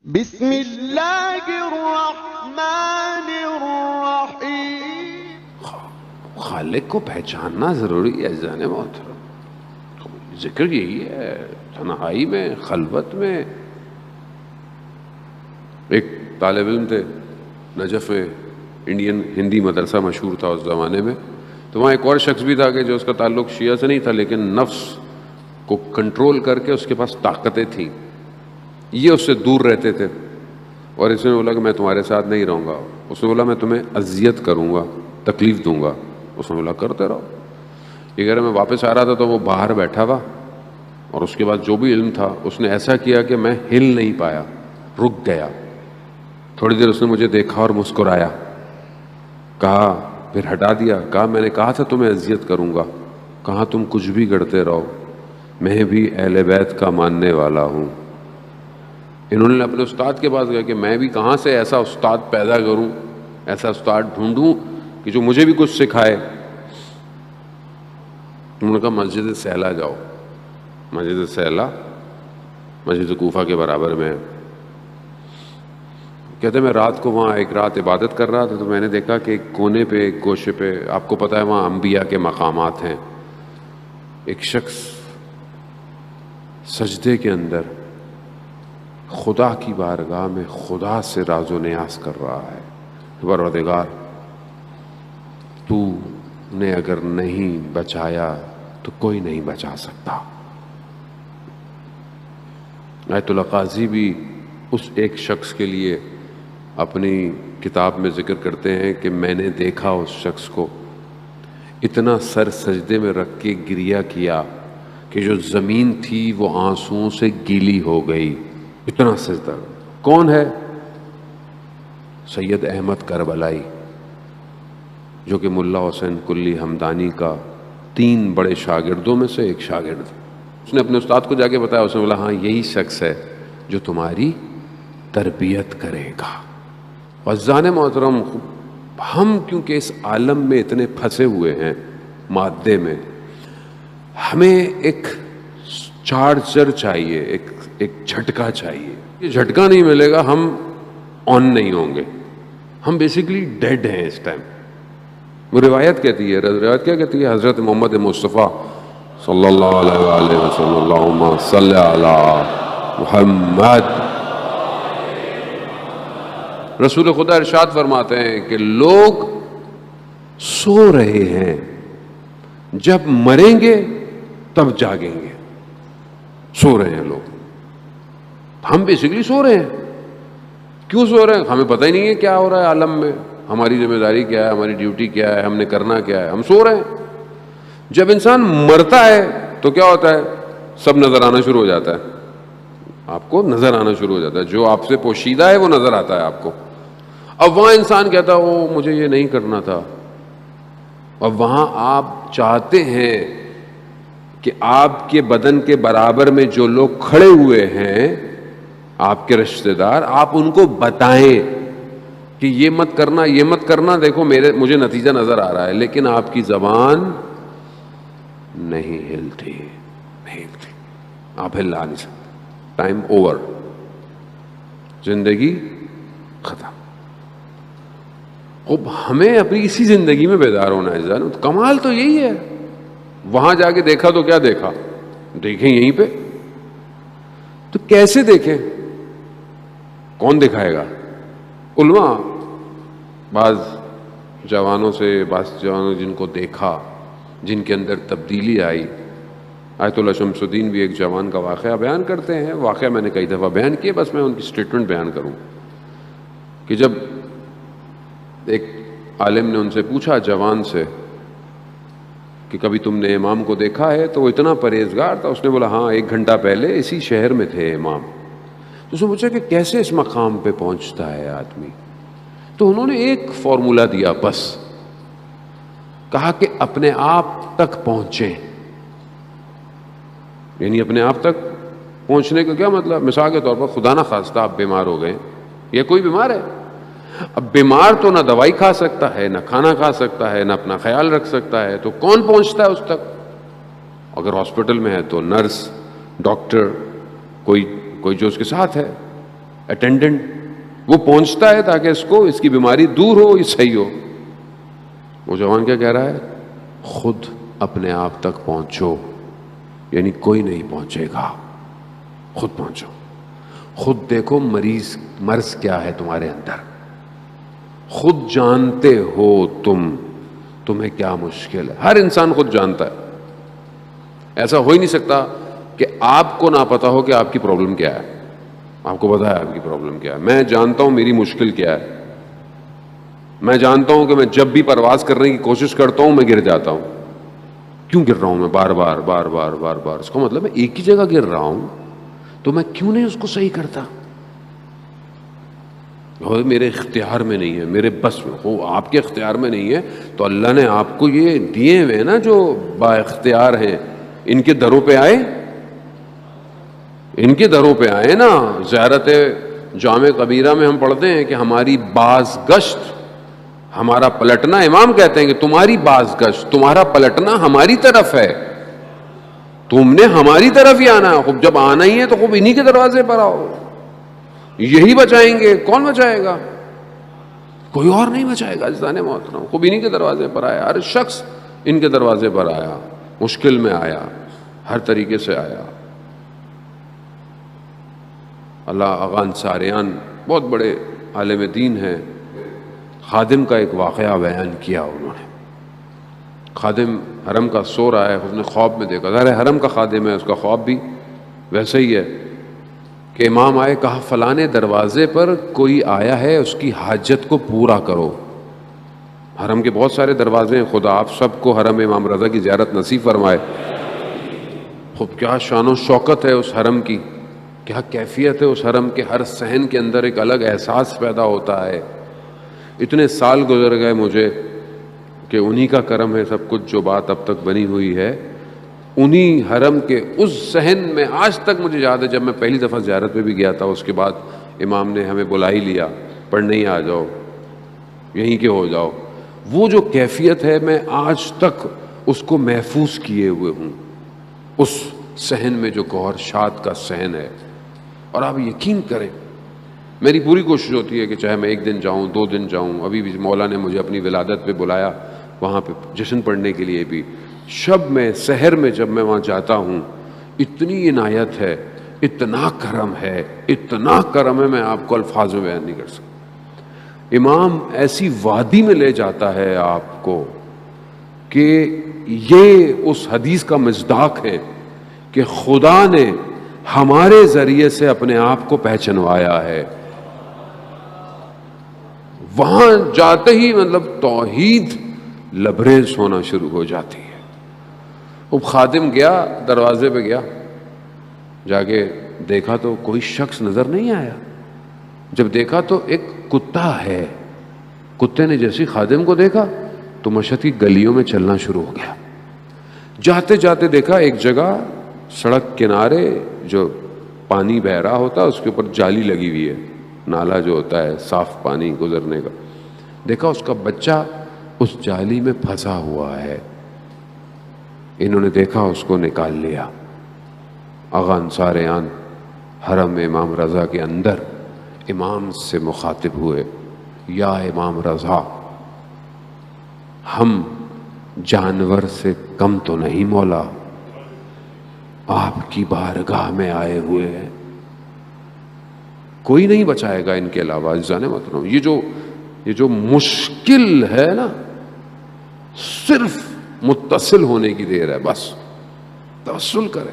بسم اللہ الرحمن الرحیم۔ خالق کو پہچاننا ضروری ہے جان محترم۔ ذکر یہی ہے تنہائی میں، خلوت میں۔ ایک طالب علم تھے نجف میں، انڈین ہندی مدرسہ مشہور تھا اس زمانے میں، تو وہاں ایک اور شخص بھی تھا کہ جو اس کا تعلق شیعہ سے نہیں تھا، لیکن نفس کو کنٹرول کر کے اس کے پاس طاقتیں تھیں، یہ اس سے دور رہتے تھے۔ اور اس نے بولا کہ میں تمہارے ساتھ نہیں رہوں گا۔ اس نے بولا میں تمہیں اذیت کروں گا، تکلیف دوں گا۔ اس نے بولا کرتے رہو۔ یہ کہہ رہا میں واپس آ رہا تھا تو وہ باہر بیٹھا ہوا، اور اس کے بعد جو بھی علم تھا اس نے ایسا کیا کہ میں ہل نہیں پایا، رک گیا۔ تھوڑی دیر اس نے مجھے دیکھا اور مسکرایا، کہا، پھر ہٹا دیا، کہا میں نے کہا تھا تمہیں اذیت کروں گا، کہا تم کچھ بھی کرتے رہو، میں بھی اہل بیت کا ماننے والا ہوں۔ انہوں نے اپنے استاد کے پاس گیا کہ میں بھی کہاں سے ایسا استاد پیدا کروں، ایسا استاد ڈھونڈوں کہ جو مجھے بھی کچھ سکھائے۔ انہوں نے کہا مسجد سہلا جاؤ۔ مسجد سہلا مسجد کوفہ کے برابر میں ہے۔ کہتے میں رات کو وہاں ایک رات عبادت کر رہا تھا تو میں نے دیکھا کہ ایک کونے پہ، ایک گوشے پہ، آپ کو پتہ ہے وہاں انبیاء کے مقامات ہیں، ایک شخص سجدے کے اندر خدا کی بارگاہ میں خدا سے راز و نیاز کر رہا ہے، پروردگار تو نے اگر نہیں بچایا تو کوئی نہیں بچا سکتا۔ آیت اللہ قاضی بھی اس ایک شخص کے لیے اپنی کتاب میں ذکر کرتے ہیں کہ میں نے دیکھا اس شخص کو اتنا سر سجدے میں رکھ کے گریہ کیا کہ جو زمین تھی وہ آنسوؤں سے گیلی ہو گئی، اتنا سجدہ۔ کون ہے؟ سید احمد کربلائی، جو کہ ملا حسین کلی ہمدانی کا 3 بڑے شاگردوں میں سے ایک شاگرد۔ اس نے اپنے استاد کو جا کے بتایا، اس نے بولا ہاں یہی شخص ہے جو تمہاری تربیت کرے گا۔ عزیزان محترم، ہم کیونکہ اس عالم میں اتنے پھنسے ہوئے ہیں مادے میں، ہمیں ایک چارجر چاہیے، ایک جھٹکا چاہیے۔ یہ جھٹکا نہیں ملے گا ہم آن نہیں ہوں گے، ہم بیسیکلی ڈیڈ ہیں اس ٹائم۔ وہ روایت کہتی ہے، روایت کیا کہتی ہے؟ حضرت محمد مصطفیٰ صلی اللہ علیہ وآلہ وسلم، اللہم صلی علی محمد۔ رسول خدا ارشاد فرماتے ہیں کہ لوگ سو رہے ہیں، جب مریں گے تب جاگیں گے۔ سو رہے ہیں لوگ، ہم بیسیکلی سو رہے ہیں۔ کیوں سو رہے ہیں؟ ہمیں پتہ ہی نہیں ہے کیا ہو رہا ہے عالم میں، ہماری ذمہ داری کیا ہے، ہماری ڈیوٹی کیا ہے، ہم نے کرنا کیا ہے، ہم سو رہے ہیں۔ جب انسان مرتا ہے تو کیا ہوتا ہے؟ سب نظر آنا شروع ہو جاتا ہے، آپ کو نظر آنا شروع ہو جاتا ہے، جو آپ سے پوشیدہ ہے وہ نظر آتا ہے آپ کو۔ اب وہاں انسان کہتا ہے وہ مجھے یہ نہیں کرنا تھا۔ اب وہاں آپ چاہتے ہیں کہ آپ کے بدن کے برابر میں جو لوگ کھڑے ہوئے ہیں، آپ کے رشتہ دار، آپ ان کو بتائیں کہ یہ مت کرنا، یہ مت کرنا، دیکھو مجھے نتیجہ نظر آ رہا ہے، لیکن آپ کی زبان نہیں ہلتی، نہیں ہلتی، آپ ہلا نہیں سکتے۔ ٹائم اوور، زندگی ختم۔ اب ہمیں اپنی اسی زندگی میں بیدار ہونا ہے جان۔ کمال تو یہی ہے، وہاں جا کے دیکھا تو کیا دیکھا؟ دیکھیں یہیں پہ تو کیسے دیکھیں؟ کون دکھائے گا؟ علماء، بعض جوانوں جن کو دیکھا، جن کے اندر تبدیلی آئی۔ آیت اللہ شمس الدین بھی ایک جوان کا واقعہ بیان کرتے ہیں، واقعہ میں نے کئی دفعہ بیان کیے، بس میں ان کی سٹیٹمنٹ بیان کروں کہ جب ایک عالم نے ان سے پوچھا، جوان سے، کہ کبھی تم نے امام کو دیکھا ہے؟ تو وہ اتنا پرہیزگار تھا، اس نے بولا ہاں 1 گھنٹہ پہلے اسی شہر میں تھے امام۔ تو اس نے پوچھا کہ کیسے اس مقام پہ پہنچتا ہے آدمی؟ تو انہوں نے ایک فارمولا دیا، بس کہا کہ اپنے آپ تک پہنچیں۔ یعنی اپنے آپ تک پہنچنے کا کیا مطلب؟ مثال کے طور پر خدا نہ خواستہ آپ بیمار ہو گئے، یا کوئی بیمار ہے، اب بیمار تو نہ دوائی کھا سکتا ہے، نہ کھانا کھا سکتا ہے، نہ اپنا خیال رکھ سکتا ہے، تو کون پہنچتا ہے اس تک؟ اگر ہاسپٹل میں ہے تو نرس، ڈاکٹر، کوئی جو اس کے ساتھ ہے۔ اٹینڈنٹ وہ پہنچتا ہے تاکہ اس کو اس کی بیماری دور ہو، یہ صحیح ہو. وہ جوان کیا کہہ رہا ہے؟ خود اپنے آپ تک پہنچو، یعنی کوئی نہیں پہنچے گا، خود پہنچو، خود دیکھو مرض کیا ہے تمہارے اندر، خود جانتے ہو تمہیں کیا مشکل ہے. ہر انسان خود جانتا ہے. ایسا ہو ہی نہیں سکتا کہ آپ کو نہ پتا ہو کہ آپ کی پرابلم کیا ہے. آپ کو پتا ہے آپ کی پرابلم کیا ہے. میں جانتا ہوں میری مشکل کیا ہے. میں جانتا ہوں کہ میں جب بھی پرواز کرنے کی کوشش کرتا ہوں میں گر جاتا ہوں. کیوں گر رہا ہوں میں بار بار بار بار بار بار؟ اس کا مطلب میں ایک ہی جگہ گر رہا ہوں تو میں کیوں نہیں اس کو صحیح کرتا؟ میرے اختیار میں نہیں ہے، میرے بس میں ہو. آپ کے اختیار میں نہیں ہے تو اللہ نے آپ کو یہ دیے ہوئے نا جو با اختیار ہیں، ان کے دروں پہ آئے، ان کے دروں پہ آئے نا. زیارت جامع کبیرہ میں ہم پڑھتے ہیں کہ ہماری باز گشت، ہمارا پلٹنا، امام کہتے ہیں کہ تمہاری باز گشت، تمہارا پلٹنا ہماری طرف ہے، تم نے ہماری طرف ہی آنا ہے. خوب جب آنا ہی ہے تو خوب انہی کے دروازے پر آؤ. یہی بچائیں گے. کون بچائے گا؟ کوئی اور نہیں بچائے گا. عزیزان محترم، خوب انہی کے دروازے پر آیا. ہر شخص ان کے دروازے پر آیا، مشکل میں آیا، ہر طریقے سے آیا. اللہ آغا انصاریان بہت بڑے عالم دین ہیں. خادم کا ایک واقعہ بیان کیا انہوں نے. خادم حرم کا سو رہا ہے، اس نے خواب میں دیکھا، ظاہر ہے حرم کا خادم ہے، اس کا خواب بھی ویسے ہی ہے کہ امام آئے، کہا فلانے دروازے پر کوئی آیا ہے، اس کی حاجت کو پورا کرو. حرم کے بہت سارے دروازے ہیں، خدا آپ سب کو حرم امام رضا کی زیارت نصیب فرمائے. خوب کیا شان و شوکت ہے اس حرم کی، کیا کیفیت ہے اس حرم کے. ہر صحن کے اندر ایک الگ احساس پیدا ہوتا ہے. اتنے سال گزر گئے مجھے کہ انہی کا کرم ہے سب کچھ، جو بات اب تک بنی ہوئی ہے انہی حرم کے اس صحن میں. آج تک مجھے یاد ہے جب میں پہلی دفعہ زیارت پہ بھی گیا تھا، اس کے بعد امام نے ہمیں بلا ہی لیا، پڑھنے ہی آ جاؤ، یہیں کے ہو جاؤ. وہ جو کیفیت ہے میں آج تک اس کو محفوظ کیے ہوئے ہوں، اس صحن میں جو گوہر شاد کا صحن ہے. اور آپ یقین کریں میری پوری کوشش ہوتی ہے کہ چاہے میں 1 دن جاؤں 2 دن جاؤں. ابھی بھی مولا نے مجھے اپنی ولادت پہ بلایا، وہاں پہ جشن پڑھنے کے لیے بھی. شب میں سحر میں جب میں وہاں جاتا ہوں، اتنی عنایت ہے، اتنا کرم ہے، اتنا کرم ہے، میں آپ کو الفاظ میں بیان نہیں کر سکتا. امام ایسی وادی میں لے جاتا ہے آپ کو کہ یہ اس حدیث کا مصداق ہے کہ خدا نے ہمارے ذریعے سے اپنے آپ کو پہچنوایا ہے. وہاں جاتے ہی مطلب توحید لبریز ہونا شروع ہو جاتی ہے. وہ خادم گیا، دروازے پہ گیا، جا کے دیکھا تو کوئی شخص نظر نہیں آیا. جب دیکھا تو ایک کتا ہے. کتے نے جیسے خادم کو دیکھا تو مشہد کی گلیوں میں چلنا شروع ہو گیا. جاتے جاتے دیکھا ایک جگہ سڑک کنارے جو پانی بہ رہا ہوتا ہے اس کے اوپر جالی لگی ہوئی ہے، نالا جو ہوتا ہے صاف پانی گزرنے کا. دیکھا اس کا بچہ اس جالی میں پھنسا ہوا ہے. انہوں نے دیکھا، اس کو نکال لیا. آغا انصاریان حرم امام رضا کے اندر امام سے مخاطب ہوئے، یا امام رضا، ہم جانور سے کم تو نہیں مولا، آپ کی بارگاہ میں آئے ہوئے ہیں، کوئی نہیں بچائے گا ان کے علاوہ. عزیزان محترم، یہ جو مشکل ہے نا، صرف متصل ہونے کی دیر ہے. بس توسل کریں.